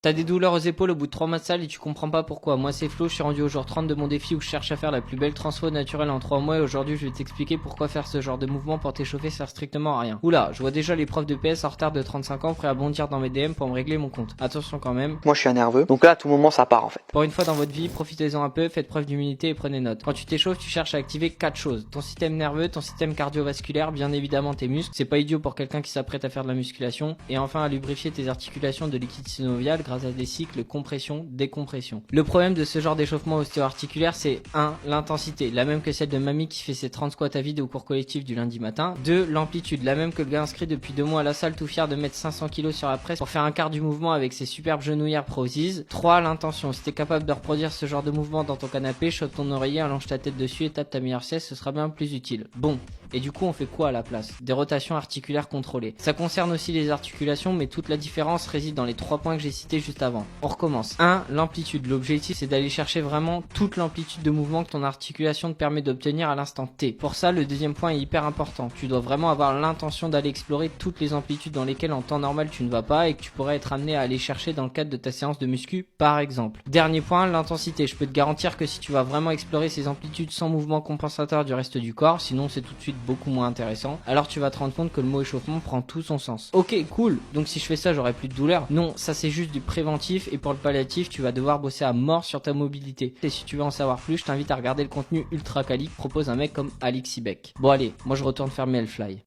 T'as des douleurs aux épaules au bout de 3 mois de salle et tu comprends pas pourquoi. Moi c'est Flo, je suis rendu au jour 30 de mon défi où je cherche à faire la plus belle transfo naturelle en 3 mois et aujourd'hui je vais t'expliquer pourquoi faire ce genre de mouvement pour t'échauffer sert strictement à rien. Oula, je vois déjà les profs de PS en retard de 35 ans prêts à bondir dans mes DM pour me régler mon compte. Attention quand même. Moi je suis un nerveux, donc là à tout moment ça part en fait. Pour une fois dans votre vie, profitez-en un peu, faites preuve d'humilité et prenez note. Quand tu t'échauffes, tu cherches à activer 4 choses. Ton système nerveux, ton système cardiovasculaire, bien évidemment tes muscles, c'est pas idiot pour quelqu'un qui s'apprête à faire de la musculation, et enfin à lubrifier tes articulations de liquide synovial grâce à des cycles compression, décompression. Le problème de ce genre d'échauffement ostéo-articulaire, c'est 1. L'intensité, la même que celle de mamie qui fait ses 30 squats à vide au cours collectif du lundi matin. 2. L'amplitude, la même que le gars inscrit depuis 2 mois à la salle tout fier de mettre 500 kg sur la presse pour faire un quart du mouvement avec ses superbes genouillères Prozis. 3. L'intention, si t'es capable de reproduire ce genre de mouvement dans ton canapé, chope ton oreiller, allonge ta tête dessus et tape ta meilleure sieste, ce sera bien plus utile. Bon. Et du coup on fait quoi à la place? Des rotations articulaires contrôlées. Ça concerne aussi les articulations, mais toute la différence réside dans les 3 points que j'ai cités juste avant. On recommence. 1. L'amplitude. L'objectif c'est d'aller chercher vraiment toute l'amplitude de mouvement que ton articulation te permet d'obtenir à l'instant T. Pour ça le deuxième point est hyper important. Tu dois vraiment avoir l'intention d'aller explorer toutes les amplitudes dans lesquelles en temps normal tu ne vas pas et que tu pourrais être amené à aller chercher dans le cadre de ta séance de muscu par exemple. Dernier point, l'intensité. Je peux te garantir que si tu vas vraiment explorer ces amplitudes sans mouvement compensateur du reste du corps, sinon c'est tout de suite beaucoup moins intéressant, alors tu vas te rendre compte que le mot échauffement prend tout son sens. Ok, cool, donc si je fais ça j'aurai plus de douleur. Non, ça c'est juste du préventif et pour le palliatif tu vas devoir bosser à mort sur ta mobilité. Et si tu veux en savoir plus, je t'invite à regarder le contenu ultra quali que propose un mec comme Alexis Beck. Bon allez, moi je retourne faire mes Hellfly.